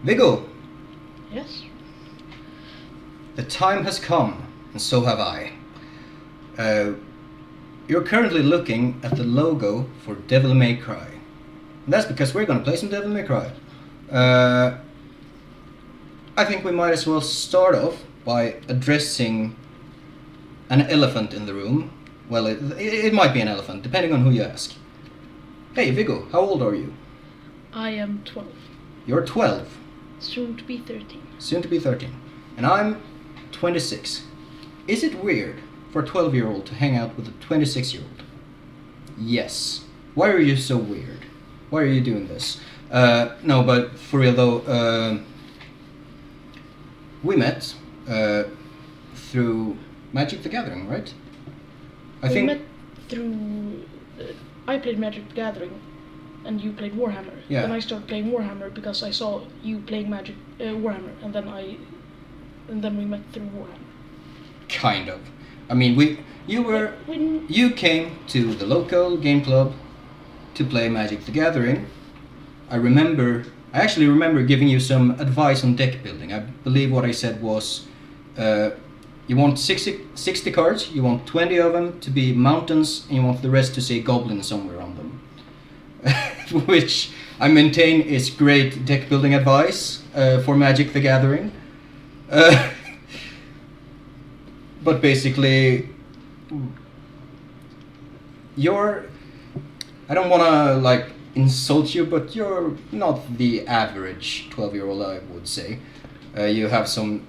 Viggo, Yes? the time has come, and so have I. You're currently looking at the logo for Devil May Cry. And that's because we're gonna play some Devil May Cry. I think we might as well start off by addressing an elephant in the room. Well, it might be an elephant, depending on who you ask. Hey, Viggo, how old are you? I am 12. You're 12. Soon to be 13. Soon to be 13. And I'm 26. Is it weird for a 12-year-old to hang out with a 26-year-old? Yes. Why are you so weird? Why are you doing this? No, but for real though, we met through Magic the Gathering, right? We met through... I played Magic the Gathering and you played Warhammer. Yeah. Then I started playing Warhammer because I saw you playing Magic Warhammer, and then we met through Warhammer. Kind of. I mean, you came to the local game club to play Magic the Gathering. I actually remember giving you some advice on deck building. I believe what I said was, you want 60 cards, you want 20 of them to be mountains, and you want the rest to say goblins somewhere on them. Which I maintain is great deck building advice for Magic the Gathering. But basically, I don't want to insult you, but you're not the average 12-year-old, I would say. You have some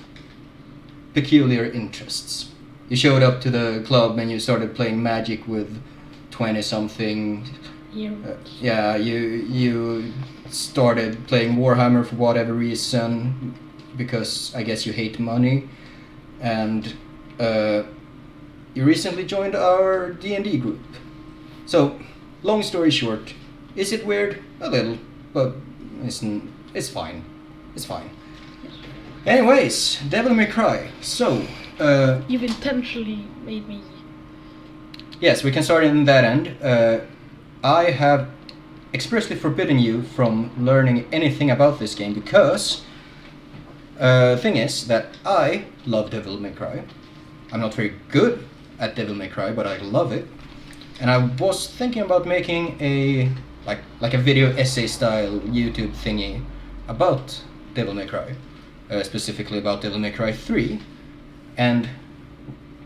peculiar interests. You showed up to the club and you started playing Magic with 20-something. Yeah, you started playing Warhammer for whatever reason, because I guess you hate money, and you recently joined our D&D group. So, long story short, is it weird? A little, but it's fine. It's fine. Anyways, Devil May Cry. So, you've intentionally made me... Yes, we can start in that end. I have expressly forbidden you from learning anything about this game because thing is that I love Devil May Cry. I'm not very good at Devil May Cry, but I love it. And I was thinking about making a like a video essay style YouTube thingy about Devil May Cry, specifically about Devil May Cry 3. And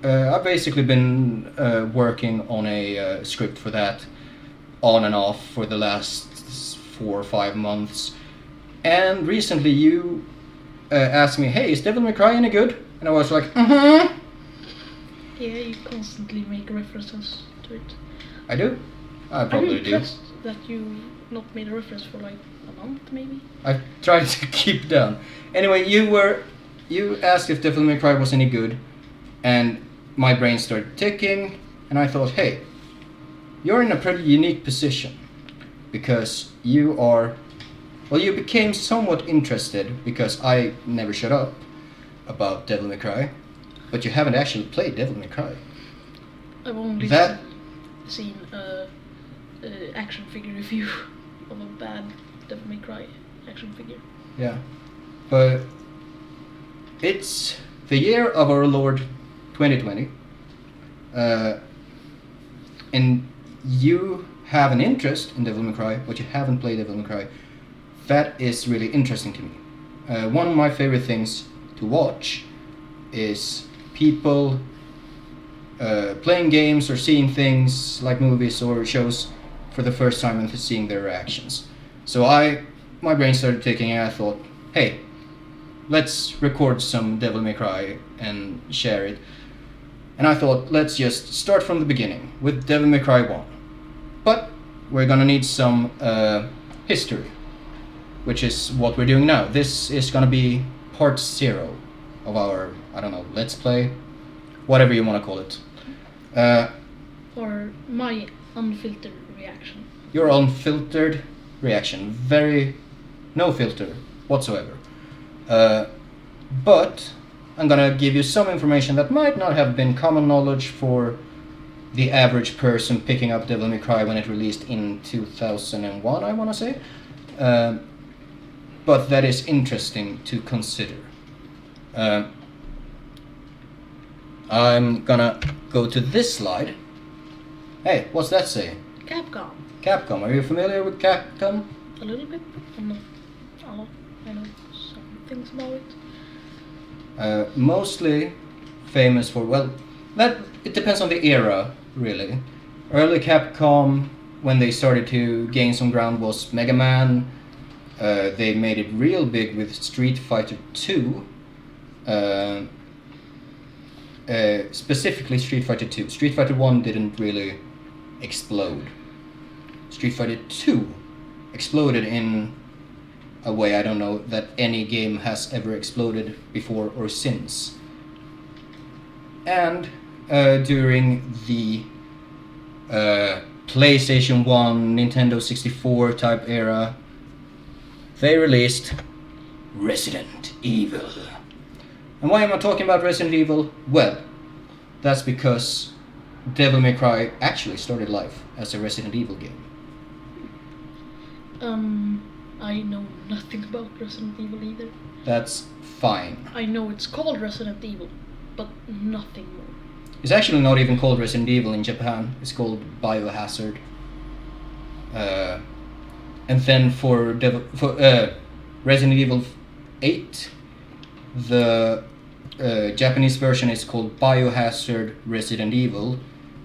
I've basically been working on a script for that on and off for the last 4 or 5 months. And recently you asked me, hey, is Devil May Cry any good? And I was like, mm-hmm. Yeah, you constantly make references to it. I do? I probably do. I'm impressed that you not made a reference for like a month, maybe? I've tried to keep down. Anyway, you asked if Devil May Cry was any good, and my brain started ticking, and I thought, hey, you're in a pretty unique position, because you became somewhat interested, because I never shut up about Devil May Cry, but you haven't actually played Devil May Cry. I've only seen a action figure review of a bad Devil May Cry action figure. Yeah, but it's the year of our Lord 2020, and you have an interest in Devil May Cry, but you haven't played Devil May Cry. That is really interesting to me. One of my favorite things to watch is people playing games or seeing things like movies or shows for the first time and seeing their reactions. So my brain started ticking, and I thought, hey, let's record some Devil May Cry and share it. And I thought, let's just start from the beginning with Devil May Cry 1. But we're gonna need some history, which is what we're doing now. This is gonna be part 0 of our, I don't know, let's play, whatever you want to call it. Or my unfiltered reaction. Your unfiltered reaction. No filter whatsoever. But I'm gonna give you some information that might not have been common knowledge for the average person picking up Devil May Cry when it released in 2001, I want to say. but that is interesting to consider. I'm gonna go to this slide. Hey, what's that say? Capcom. Capcom. Are you familiar with Capcom? A little bit, but I'm not a lot. I know some things about it. Mostly famous for, well, that it depends on the era, really. Early Capcom, when they started to gain some ground, was Mega Man. They made it real big with Street Fighter 2. Specifically Street Fighter 2. Street Fighter 1 didn't really explode. Street Fighter 2 exploded in a way I don't know that any game has ever exploded before or since. And during the PlayStation 1, Nintendo 64 type era, they released Resident Evil. And why am I talking about Resident Evil? Well, that's because Devil May Cry actually started life as a Resident Evil game. I know nothing about Resident Evil either. That's fine. I know it's called Resident Evil, but nothing more. It's actually not even called Resident Evil in Japan. It's called Biohazard. And then for Resident Evil 8, the Japanese version is called Biohazard Resident Evil,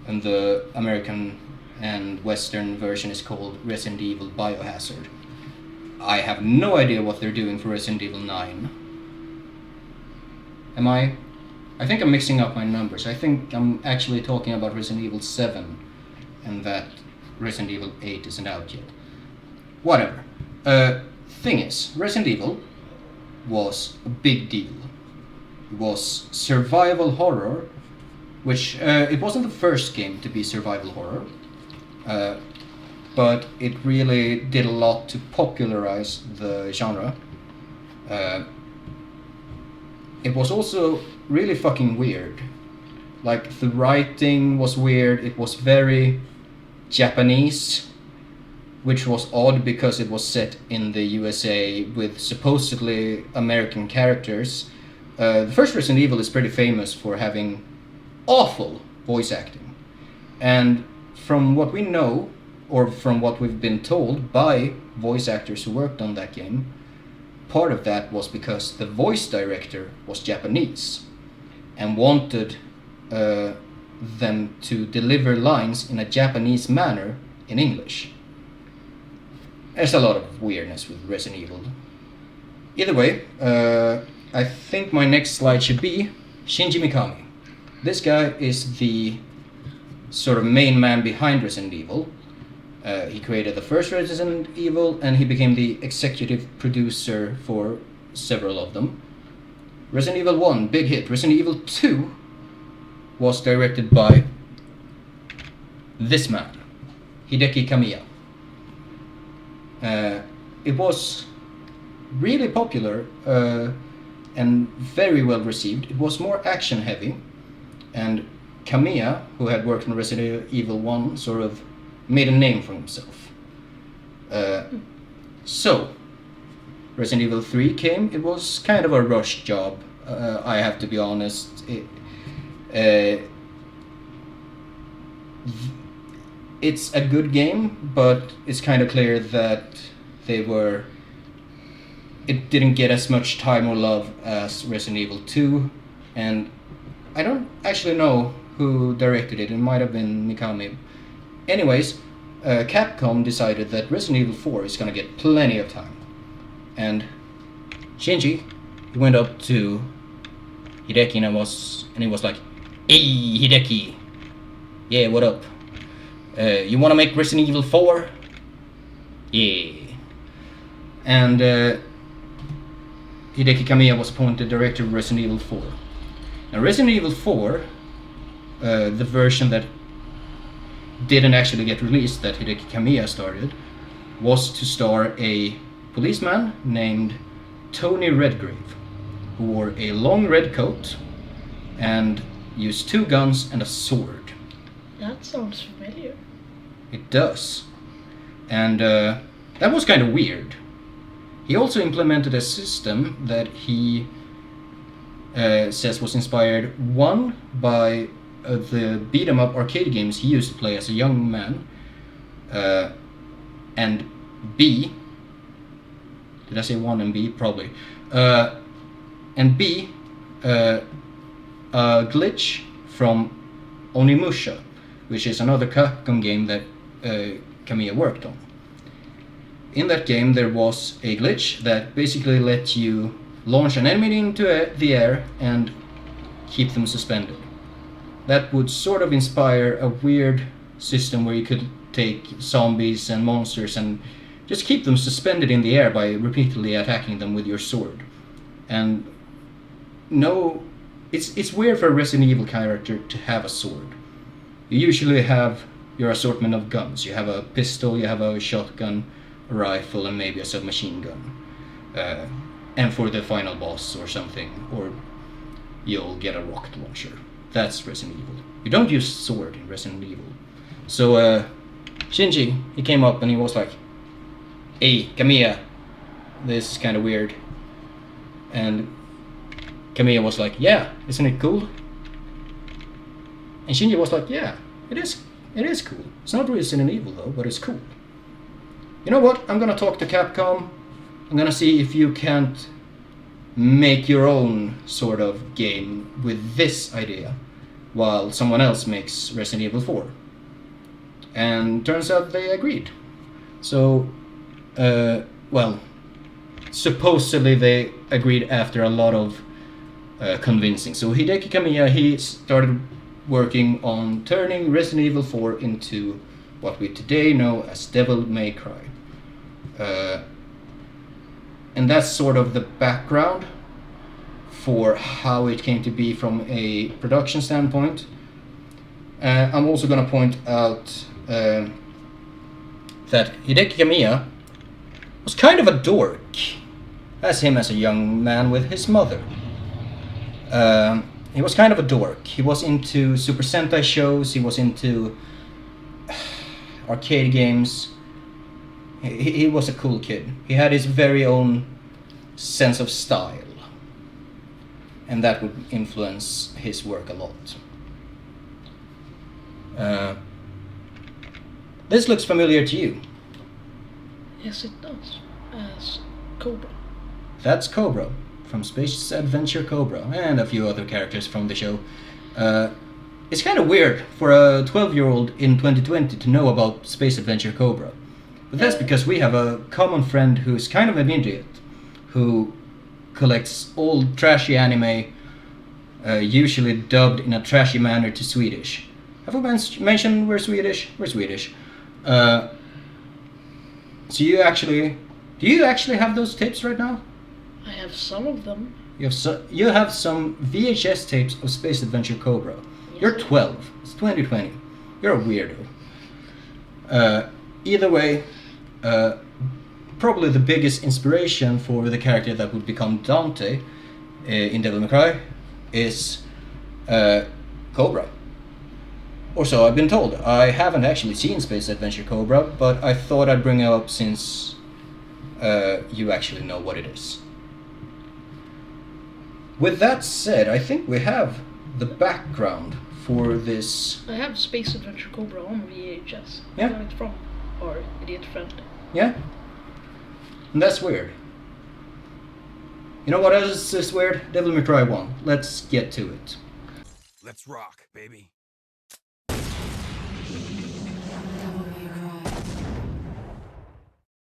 and the American and Western version is called Resident Evil Biohazard. I have no idea what they're doing for Resident Evil 9. Am I? I think I'm mixing up my numbers. I think I'm actually talking about Resident Evil 7, and that Resident Evil 8 isn't out yet. Whatever. Thing is, Resident Evil was a big deal. It was survival horror, which it wasn't the first game to be survival horror, but it really did a lot to popularize the genre. It was also really fucking weird. Like, the writing was weird, it was very Japanese, which was odd because it was set in the USA with supposedly American characters. The first Resident Evil is pretty famous for having awful voice acting. And from what we know, or from what we've been told by voice actors who worked on that game, part of that was because the voice director was Japanese and wanted them to deliver lines in a Japanese manner in English. There's a lot of weirdness with Resident Evil. Either way, I think my next slide should be Shinji Mikami. This guy is the sort of main man behind Resident Evil. He created the first Resident Evil, and he became the executive producer for several of them. Resident Evil 1, big hit. Resident Evil 2 was directed by this man, Hideki Kamiya. It was really popular and very well received. It was more action heavy, and Kamiya, who had worked on Resident Evil 1, sort of made a name for himself. So, Resident Evil 3 came. It was kind of a rush job, I have to be honest. It's a good game, but it's kind of clear that it didn't get as much time or love as Resident Evil 2, and I don't actually know who directed it. It might have been Mikami. Anyways, Capcom decided that Resident Evil 4 is gonna get plenty of time, and Shinji, he went up to Hideki and he was like, "Hey Hideki, yeah, what up? You wanna make Resident Evil 4? Yeah." And Hideki Kamiya was appointed director of Resident Evil 4. Now Resident Evil 4, the version that didn't actually get released, that Hideki Kamiya started, was to star a policeman named Tony Redgrave, who wore a long red coat and used 2 guns and a sword. That sounds familiar. It does. And that was kind of weird. He also implemented a system that he says was inspired, one, by the beat-em-up arcade games he used to play as a young man, and B, did I say 1 and B? Probably. And B, a glitch from Onimusha, which is another Capcom game that Kamiya worked on. In that game there was a glitch that basically let you launch an enemy into the air and keep them suspended. That would sort of inspire a weird system where you could take zombies and monsters and just keep them suspended in the air by repeatedly attacking them with your sword. And no, it's weird for a Resident Evil character to have a sword. You usually have your assortment of guns. You have a pistol, you have a shotgun, a rifle, and maybe a submachine gun. And for the final boss or something, or you'll get a rocket launcher. That's Resident Evil. You don't use sword in Resident Evil. So Shinji, he came up and he was like, "Hey, Kamiya, this is kind of weird." And Kamiya was like, "Yeah, isn't it cool?" And Shinji was like, "Yeah, it is cool. It's not Resident Evil though, but it's cool. You know what? I'm gonna talk to Capcom. I'm gonna see if you can't make your own sort of game with this idea, while someone else makes Resident Evil 4. And turns out they agreed. So, well, supposedly they agreed after a lot of convincing. So Hideki Kamiya, he started working on turning Resident Evil 4 into what we today know as Devil May Cry. And that's sort of the background for how it came to be from a production standpoint. I'm also going to point out that Hideki Kamiya was kind of a dork, as him as a young man with his mother. He was kind of a dork. He was into Super Sentai shows, he was into arcade games. He was a cool kid. He had his very own sense of style, and that would influence his work a lot. This looks familiar to you. Yes, it does. As Cobra. That's Cobra, from Space Adventure Cobra, and a few other characters from the show. It's kind of weird for a 12-year-old in 2020 to know about Space Adventure Cobra. But that's because we have a common friend who's kind of an idiot, who collects old trashy anime, usually dubbed in a trashy manner to Swedish. Have we mentioned we're Swedish? We're Swedish. So do you actually have those tapes right now? I have some of them. You have some VHS tapes of Space Adventure Cobra. Yes. You're 12. It's 2020. You're a weirdo. Either way, probably the biggest inspiration for the character that would become Dante in Devil May Cry is Cobra. Or so I've been told. I haven't actually seen Space Adventure Cobra, but I thought I'd bring it up since you actually know what it is. With that said, I think we have the background for this. I have Space Adventure Cobra on VHS. Yeah. I got it from our idiot friend. Yeah? And that's weird. You know what else is weird? Devil May Cry 1. Let's get to it. Let's rock, baby.